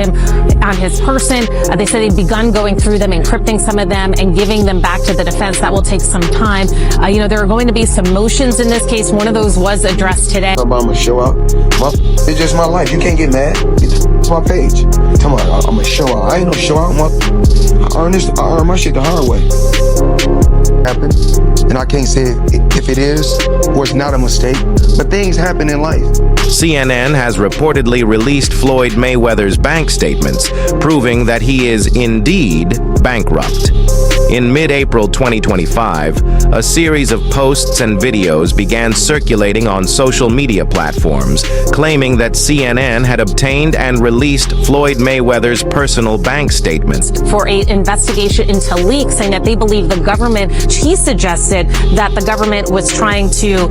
him on his person. They said they'd begun going through them, encrypting some of them, and giving them back to the defense. That will take some time. There are going to be some motions in this case. One of those was addressed today. I'm gonna show out. It's just my life. You can't get mad. It's my page. Come on, I'm gonna show out. I ain't no show out. I earn my shit the hard way. Happen, and I can't say if it is or it's not a mistake, but things happen in life. CNN has reportedly released Floyd Mayweather's bank statements, proving that he is indeed bankrupt. In mid-April 2025, a series of posts and videos began circulating on social media platforms, claiming that CNN had obtained and released Floyd Mayweather's personal bank statements. For an investigation into leaks, saying that they believe the government, he suggested that the government was trying to,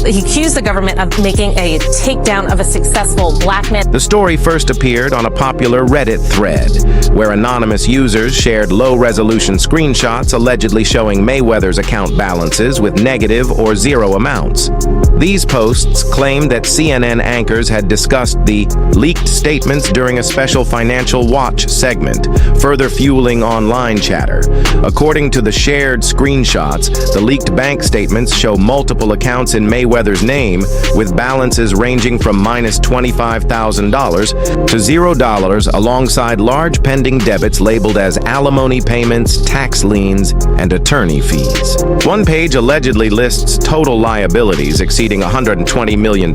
he accused the government of making a takedown of a successful black man. The story first appeared on a popular Reddit thread, where anonymous users shared low-resolution screenshots allegedly showing Mayweather's account balances with negative or zero amounts. These posts claimed that CNN anchors had discussed the leaked statements during a special Financial Watch segment, further fueling online chatter. According to the shared screenshots, the leaked bank statements show multiple accounts in Mayweather's name, with balances ranging from -$25,000 to $0, alongside large pending debits labeled as alimony payments, tax liens, and attorney fees. One page allegedly lists total liabilities exceeding $120 million,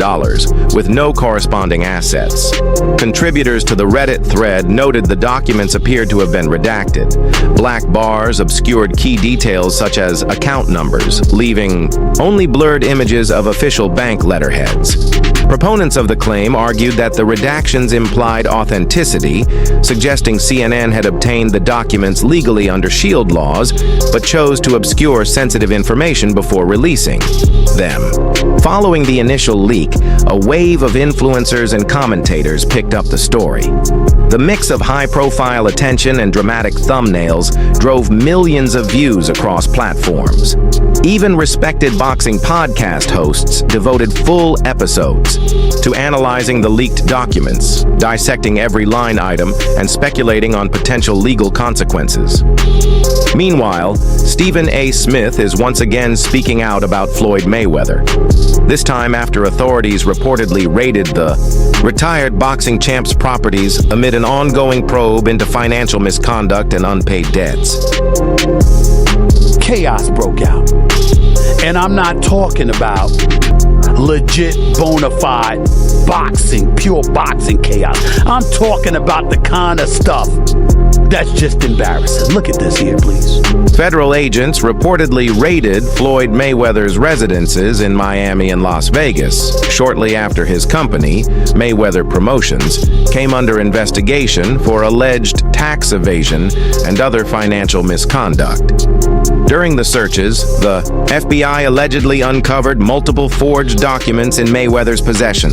with no corresponding assets. Contributors to the Reddit thread noted the documents appeared to have been redacted. Black bars obscured key details such as account numbers, leaving only blurred images of official bank letterheads. Proponents of the claim argued that the redactions implied authenticity, suggesting CNN had obtained the documents legally under SHIELD laws, but chose to obscure sensitive information before releasing them. Following the initial leak, a wave of influencers and commentators picked up the story. The mix of high-profile attention and dramatic thumbnails drove millions of views across platforms. Even respected boxing podcast hosts devoted full episodes to analyzing the leaked documents, dissecting every line item, and speculating on potential legal consequences. Meanwhile, Stephen A. Smith is once again speaking out about Floyd Mayweather, this time after authorities reportedly raided the retired boxing champ's properties amid an ongoing probe into financial misconduct and unpaid debts. Chaos broke out. And I'm not talking about legit, bona fide boxing, pure boxing chaos. I'm talking about the kind of stuff that's just embarrassing. Look at this here, please. Federal agents reportedly raided Floyd Mayweather's residences in Miami and Las Vegas shortly after his company, Mayweather Promotions, came under investigation for alleged tax evasion and other financial misconduct. During the searches, the FBI allegedly uncovered multiple forged documents in Mayweather's possession.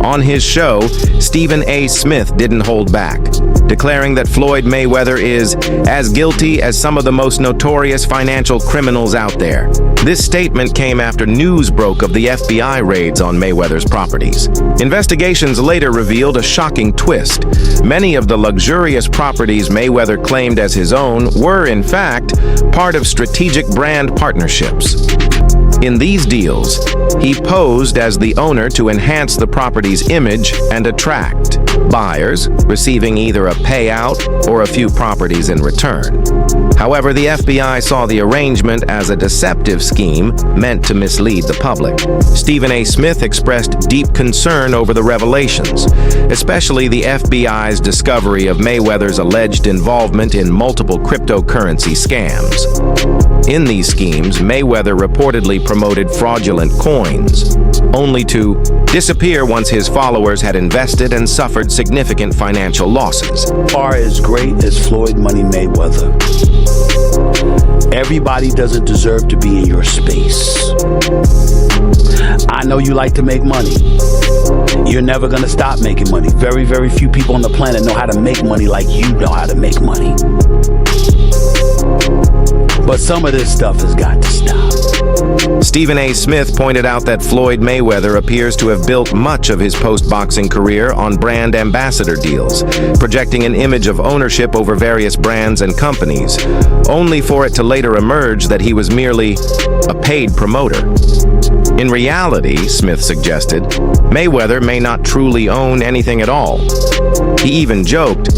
On his show, Stephen A. Smith didn't hold back, declaring that Floyd Mayweather is as guilty as some of the most notorious financial criminals out there. This statement came after news broke of the FBI raids on Mayweather's properties. Investigations later revealed a shocking twist. Many of the luxurious properties Mayweather claimed as his own were, in fact, part of strategic brand partnerships. In these deals, he posed as the owner to enhance the property's image and attract buyers, receiving either a payout or a few properties in return. However, the FBI saw the arrangement as a deceptive scheme meant to mislead the public. Stephen A. Smith expressed deep concern over the revelations, especially the FBI's discovery of Mayweather's alleged involvement in multiple cryptocurrency scams. In these schemes, Mayweather reportedly promoted fraudulent coins, only to disappear once his followers had invested and suffered significant financial losses. Far as great as Floyd Money Mayweather, everybody doesn't deserve to be in your space. I know you like to make money. You're never gonna stop making money. Very, very few people on the planet know how to make money like you know how to make money. But some of this stuff has got to stop. Stephen A. Smith pointed out that Floyd Mayweather appears to have built much of his post-boxing career on brand ambassador deals, projecting an image of ownership over various brands and companies, only for it to later emerge that he was merely a paid promoter. In reality, Smith suggested, Mayweather may not truly own anything at all. He even joked,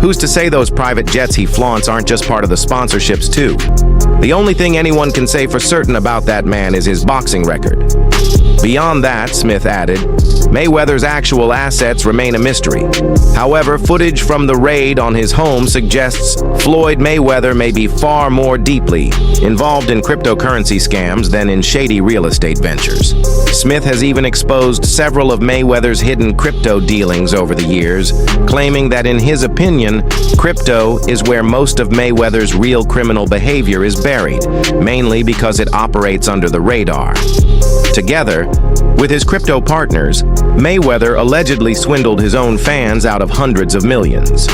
"Who's to say those private jets he flaunts aren't just part of the sponsorships too? The only thing anyone can say for certain about that man is his boxing record." Beyond that, Smith added, Mayweather's actual assets remain a mystery. However, footage from the raid on his home suggests Floyd Mayweather may be far more deeply involved in cryptocurrency scams than in shady real estate ventures. Smith has even exposed several of Mayweather's hidden crypto dealings over the years, claiming that in his opinion, crypto is where most of Mayweather's real criminal behavior is buried, mainly because it operates under the radar. Together, with his crypto partners, Mayweather allegedly swindled his own fans out of hundreds of millions.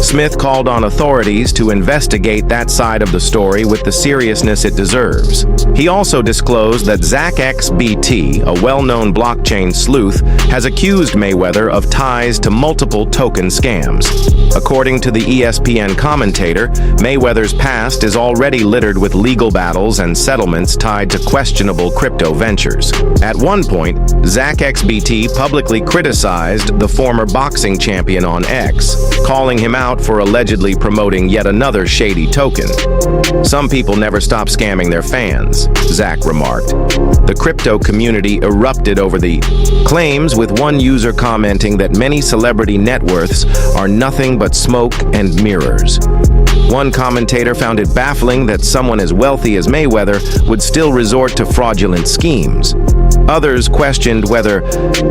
Smith called on authorities to investigate that side of the story with the seriousness it deserves. He also disclosed that ZachXBT, a well-known blockchain sleuth, has accused Mayweather of ties to multiple token scams. According to the ESPN commentator, Mayweather's past is already littered with legal battles and settlements tied to questionable crypto ventures. At one point, ZachXBT publicly criticized the former boxing champion on X, calling him out for allegedly promoting yet another shady token. "Some people never stop scamming their fans," Zach remarked. The crypto community erupted over the claims, with one user commenting that many celebrity net worths are nothing but smoke and mirrors. One commentator found it baffling that someone as wealthy as Mayweather would still resort to fraudulent schemes. Others questioned whether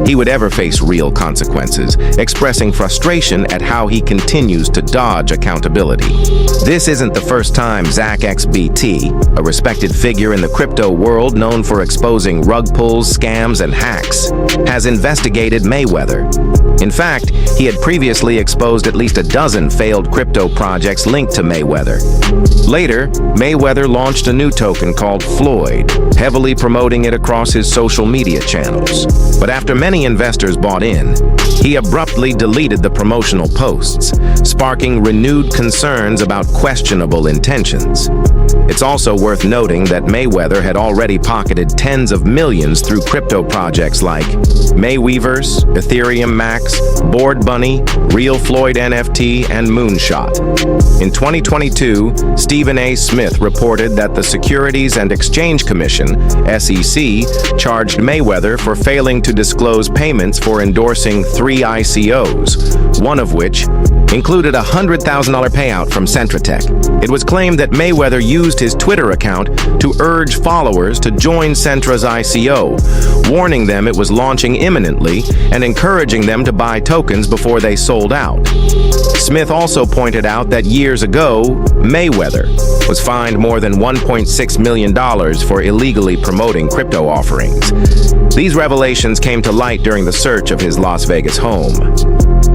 he would ever face real consequences, expressing frustration at how he continues to dodge accountability. This isn't the first time ZachXBT, a respected figure in the crypto world known for exposing rug pulls, scams, and hacks, has investigated Mayweather. In fact, he had previously exposed at least a dozen failed crypto projects linked to Mayweather. Later, Mayweather launched a new token called Floyd, heavily promoting it across his social media channels. But after many investors bought in, he abruptly deleted the promotional posts, sparking renewed concerns about questionable intentions. It's also worth noting that Mayweather had already pocketed tens of millions through crypto projects like Mayweaverse, Ethereum Max, Board Bunny, Real Floyd NFT, and Moonshot. In 2022, Stephen A. Smith reported that the Securities and Exchange Commission, SEC, charged Mayweather for failing to disclose payments for endorsing 3 ICOs, one of which included a $100,000 payout from Centratech. It was claimed that Mayweather used his Twitter account to urge followers to join Centra's ICO, warning them it was launching imminently and encouraging them to buy tokens before they sold out. Smith also pointed out that years ago, Mayweather was fined more than $1.6 million for illegally promoting crypto offerings. These revelations came to light during the search of his Las Vegas home.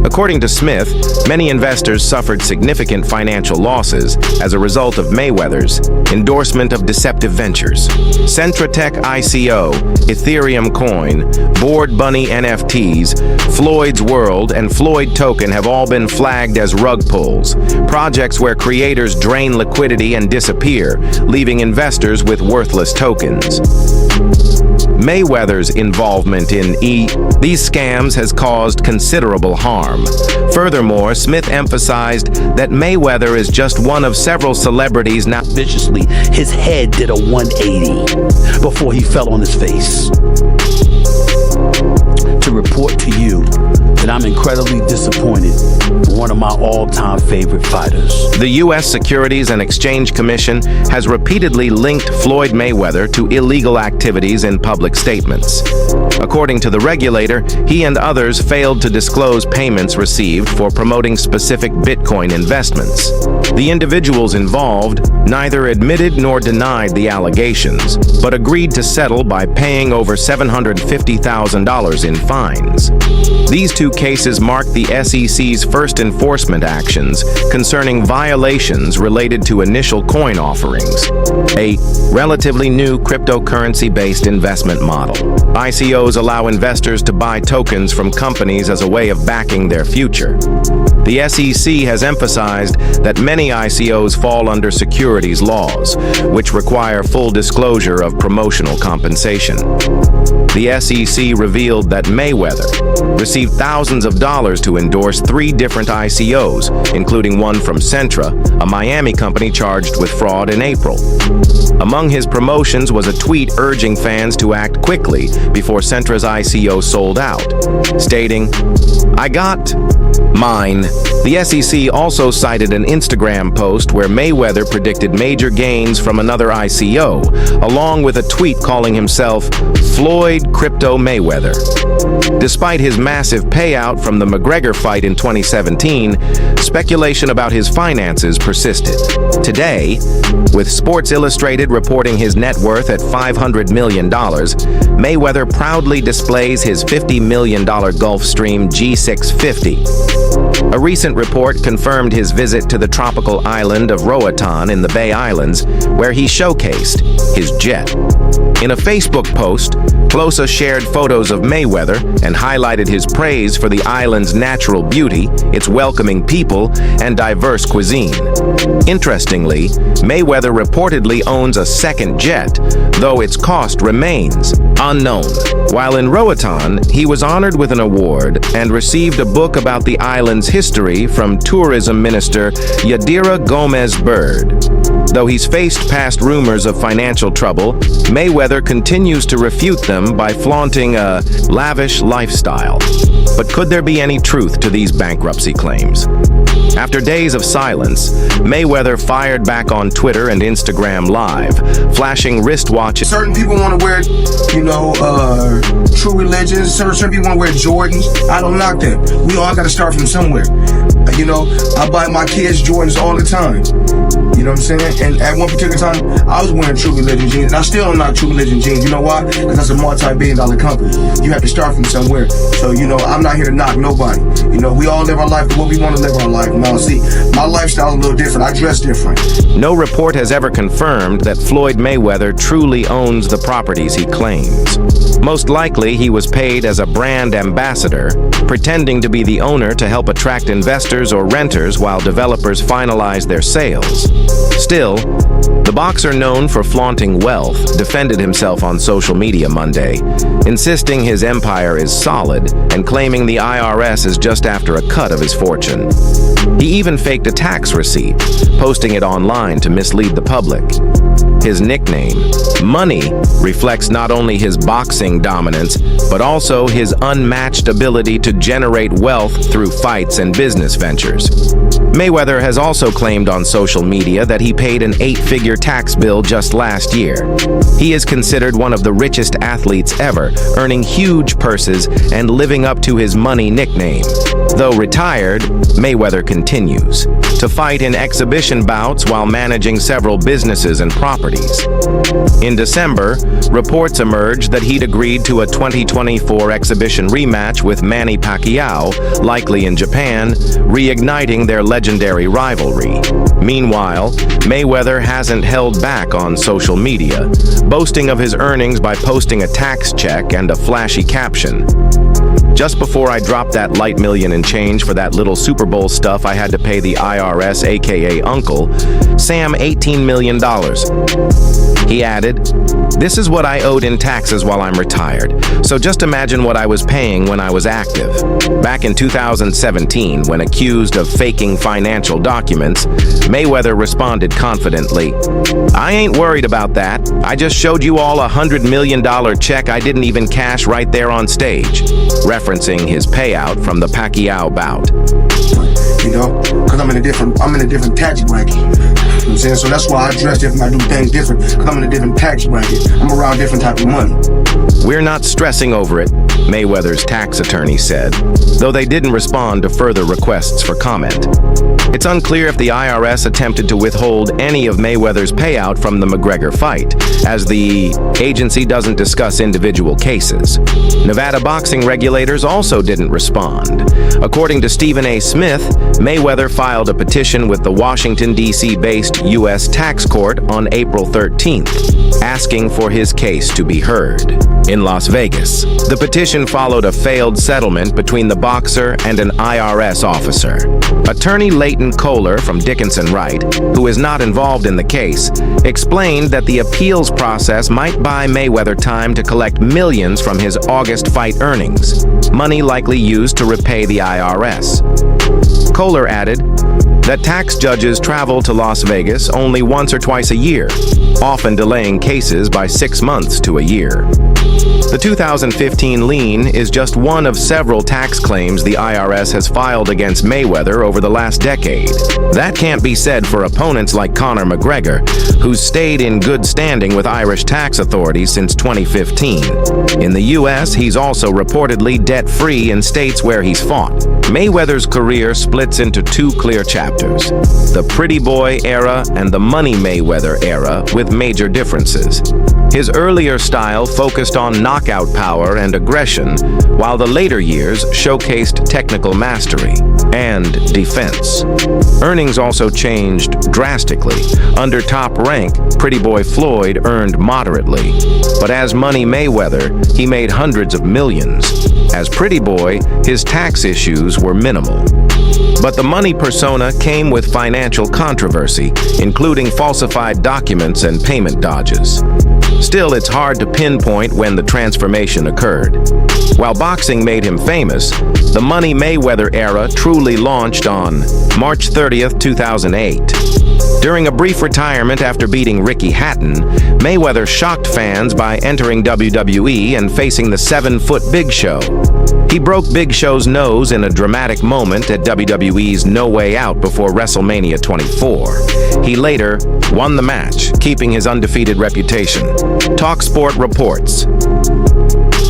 According to Smith, many investors suffered significant financial losses as a result of Mayweather's endorsement of deceptive ventures. Centratech ICO, Ethereum Coin, Board Bunny NFTs, Floyd's World, and Floyd Token have all been flagged as rug pulls, projects where creators drain liquidity and disappear, leaving investors with worthless tokens. Mayweather's involvement in these scams has caused considerable harm. Furthermore, Smith emphasized that Mayweather is just one of several celebrities now Viciously, his head did a 180 before he fell on his face. To report to you that I'm incredibly disappointed in one of my all-time favorite fighters. The U.S. Securities and Exchange Commission has repeatedly linked Floyd Mayweather to illegal activities in public statements. According to the regulator, he and others failed to disclose payments received for promoting specific Bitcoin investments. The individuals involved neither admitted nor denied the allegations, but agreed to settle by paying over $750,000 in fines. These two cases mark the SEC's first enforcement actions concerning violations related to initial coin offerings, a relatively new cryptocurrency-based investment model. ICOs allow investors to buy tokens from companies as a way of backing their future. The SEC has emphasized that many ICOs fall under securities laws, which require full disclosure of promotional compensation. The SEC revealed that Mayweather received thousands of dollars to endorse 3 different ICOs, including one from Centra, a Miami company charged with fraud in April. Among his promotions was a tweet urging fans to act quickly before Centra's ICO sold out, stating, "I got mine." The SEC also cited an Instagram post where Mayweather predicted major gains from another ICO, along with a tweet calling himself Floyd Crypto Mayweather. Despite his massive payout from the McGregor fight in 2017, speculation about his finances persisted. Today, with Sports Illustrated reporting his net worth at $500 million, Mayweather proudly displays his $50 million Gulfstream G650. A recent report confirmed his visit to the tropical island of Roatan in the Bay Islands, where he showcased his jet. In a Facebook post, Closa shared photos of Mayweather and highlighted his praise for the island's natural beauty, its welcoming people, and diverse cuisine. Interestingly, Mayweather reportedly owns a second jet, though its cost remains unknown. While in Roatan, he was honored with an award and received a book about the island's history from Tourism Minister Yadira Gomez-Bird. Though he's faced past rumors of financial trouble, Mayweather continues to refute them by flaunting a lavish lifestyle. But could there be any truth to these bankruptcy claims? After days of silence, Mayweather fired back on Twitter and Instagram Live, flashing wristwatches. Certain people want to wear, true religions. Certain people want to wear Jordans. I don't knock that. We all got to start from somewhere. I buy my kids Jordans all the time. You know what I'm saying? And at one particular time, I was wearing True Religion jeans. And I still am not True Religion jeans. You know why? Because that's a multi-billion-dollar company. You have to start from somewhere. So, I'm not here to knock nobody. We all live our life the way we want to live our life. Now, see, my lifestyle is a little different. I dress different. No report has ever confirmed that Floyd Mayweather truly owns the properties he claims. Most likely, he was paid as a brand ambassador, pretending to be the owner to help attract investors or renters while developers finalize their sales. Still, the boxer, known for flaunting wealth, defended himself on social media Monday, insisting his empire is solid and claiming the IRS is just after a cut of his fortune. He even faked a tax receipt, posting it online to mislead the public. His nickname, Money, reflects not only his boxing dominance, but also his unmatched ability to generate wealth through fights and business ventures. Mayweather has also claimed on social media that he paid an 8-figure tax bill just last year. He is considered one of the richest athletes ever, earning huge purses and living up to his Money nickname. Though retired, Mayweather continues to fight in exhibition bouts while managing several businesses and properties. In December, reports emerged that he'd agreed to a 2024 exhibition rematch with Manny Pacquiao, likely in Japan, reigniting their legendary rivalry. Meanwhile, Mayweather hasn't held back on social media, boasting of his earnings by posting a tax check and a flashy caption. "Just before I dropped that light million in change for that little Super Bowl stuff, I had to pay the IRS, aka Uncle Sam, $18 million. He added, "This is what I owed in taxes while I'm retired. So just imagine what I was paying when I was active." Back in 2017, when accused of faking financial documents, Mayweather responded confidently, "I ain't worried about that. I just showed you all a $100 million check I didn't even cash right there on stage," referencing his payout from the Pacquiao bout. Because I'm in a different tax bracket. know what I'm saying? So that's why I dress different, I do things different, come in a different tax bracket. I'm around different type of money. We're not stressing over it, Mayweather's tax attorney said, though they didn't respond to further requests for comment. It's unclear if the IRS attempted to withhold any of Mayweather's payout from the McGregor fight, as the agency doesn't discuss individual cases. Nevada boxing regulators also didn't respond. According to Stephen A. Smith, Mayweather filed a petition with the Washington, D.C.-based U.S. Tax Court on April 13th, asking for his case to be heard. In Las Vegas, the petition followed a failed settlement between the boxer and an IRS officer. Attorney Leighton Kohler from Dickinson Wright, who is not involved in the case, explained that the appeals process might buy Mayweather time to collect millions from his August fight earnings, money likely used to repay the IRS. Kohler added that tax judges travel to Las Vegas only once or twice a year, often delaying cases by 6 months to a year. The 2015 lien is just one of several tax claims the IRS has filed against Mayweather over the last decade. That can't be said for opponents like Conor McGregor, who's stayed in good standing with Irish tax authorities since 2015. In the U.S., he's also reportedly debt-free in states where he's fought. Mayweather's career splits into two clear chapters: the Pretty Boy era and the Money Mayweather era, with major differences. His earlier style focused on knockout power and aggression, while the later years showcased technical mastery and defense. Earnings also changed drastically. Under Top Rank, Pretty Boy Floyd earned moderately, but as Money Mayweather, he made hundreds of millions. As Pretty Boy, his tax issues were minimal. But the money persona came with financial controversy, including falsified documents and payment dodges. Still, it's hard to pinpoint when the transformation occurred. While boxing made him famous, the Money Mayweather era truly launched on March 30th, 2008. During a brief retirement after beating Ricky Hatton, Mayweather shocked fans by entering WWE and facing the 7-foot Big Show. He broke Big Show's nose in a dramatic moment at WWE's No Way Out before WrestleMania 24. He later won the match, keeping his undefeated reputation. TalkSport reports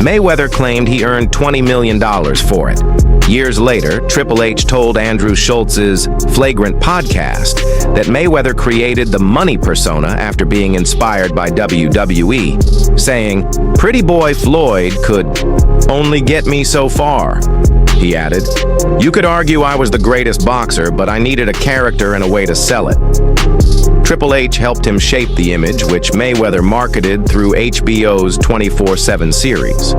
Mayweather claimed he earned $20 million for it. Years later, Triple H told Andrew Schultz's Flagrant podcast that Mayweather created the money persona after being inspired by WWE, saying, "Pretty Boy Floyd could only get me so far." He added, "You could argue I was the greatest boxer, but I needed a character and a way to sell it." Triple H helped him shape the image, which Mayweather marketed through HBO's 24/7 series.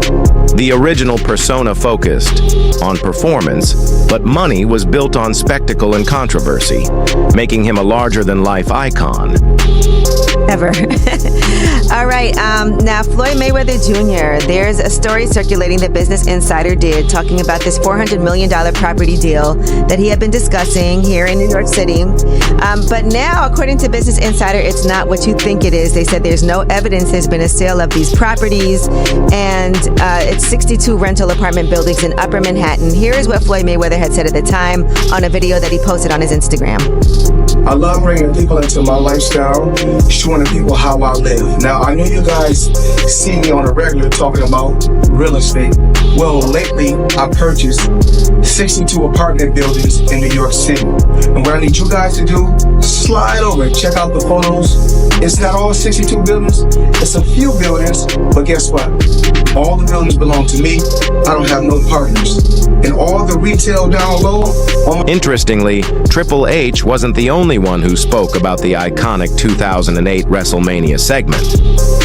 The original persona focused on performance, but Money was built on spectacle and controversy, making him a larger-than-life icon. Ever. All right. Now, Floyd Mayweather Jr., there's a story circulating that Business Insider did talking about this $400 million property deal that he had been discussing here in New York City. But now, according to Business Insider, it's not what you think it is. They said there's no evidence there's been a sale of these properties, and it's 62 rental apartment buildings in Upper Manhattan. Here is what Floyd Mayweather had said at the time on a video that he posted on his Instagram. I love bringing people into my lifestyle, showing people how I live. Now, I know you guys see me on a regular talking about real estate. Well, lately, I purchased 62 apartment buildings in New York City. And what I need you guys to do, slide over and check out the photos. It's not all 62 buildings. It's a few buildings, but guess what? All the buildings belong to me. I don't have no partners. And all the retail down low. Interestingly, Triple H wasn't the only one who spoke about the iconic 2008 WrestleMania segment.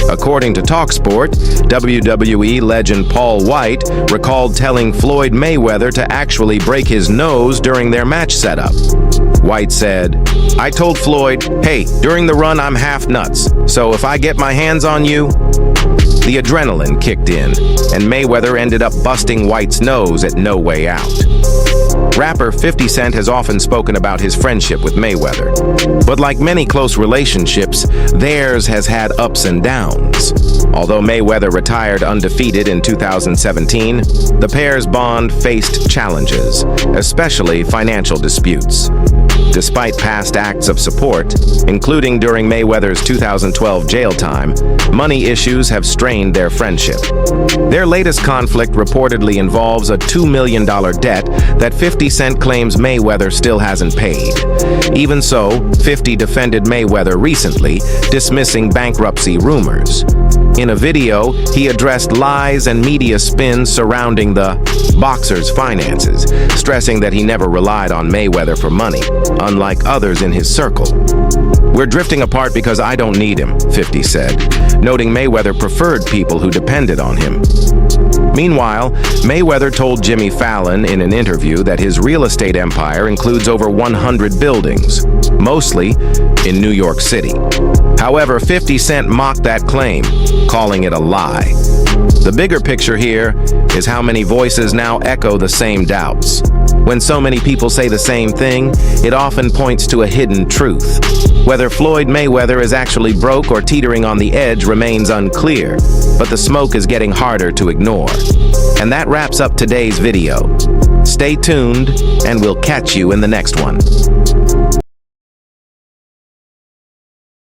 According to TalkSport, WWE legend Paul White recalled telling Floyd Mayweather to actually break his nose during their match setup. White said, "I told Floyd, hey, during the run I'm half nuts, so if I get my hands on you..." The adrenaline kicked in, and Mayweather ended up busting White's nose at No Way Out. Rapper 50 Cent has often spoken about his friendship with Mayweather. But like many close relationships, theirs has had ups and downs. Although Mayweather retired undefeated in 2017, the pair's bond faced challenges, especially financial disputes. Despite past acts of support, including during Mayweather's 2012 jail time, money issues have strained their friendship. Their latest conflict reportedly involves a $2 million debt that 50 Cent claims Mayweather still hasn't paid. Even so, 50 defended Mayweather recently, dismissing bankruptcy rumors. In a video, he addressed lies and media spins surrounding the boxer's finances, stressing that he never relied on Mayweather for money, unlike others in his circle. "We're drifting apart because I don't need him," 50 said, noting Mayweather preferred people who depended on him. Meanwhile, Mayweather told Jimmy Fallon in an interview that his real estate empire includes over 100 buildings, mostly in New York City. However, 50 Cent mocked that claim, calling it a lie. The bigger picture here is how many voices now echo the same doubts. When so many people say the same thing, it often points to a hidden truth. Whether Floyd Mayweather is actually broke or teetering on the edge remains unclear, but the smoke is getting harder to ignore. And that wraps up today's video. Stay tuned, and we'll catch you in the next one.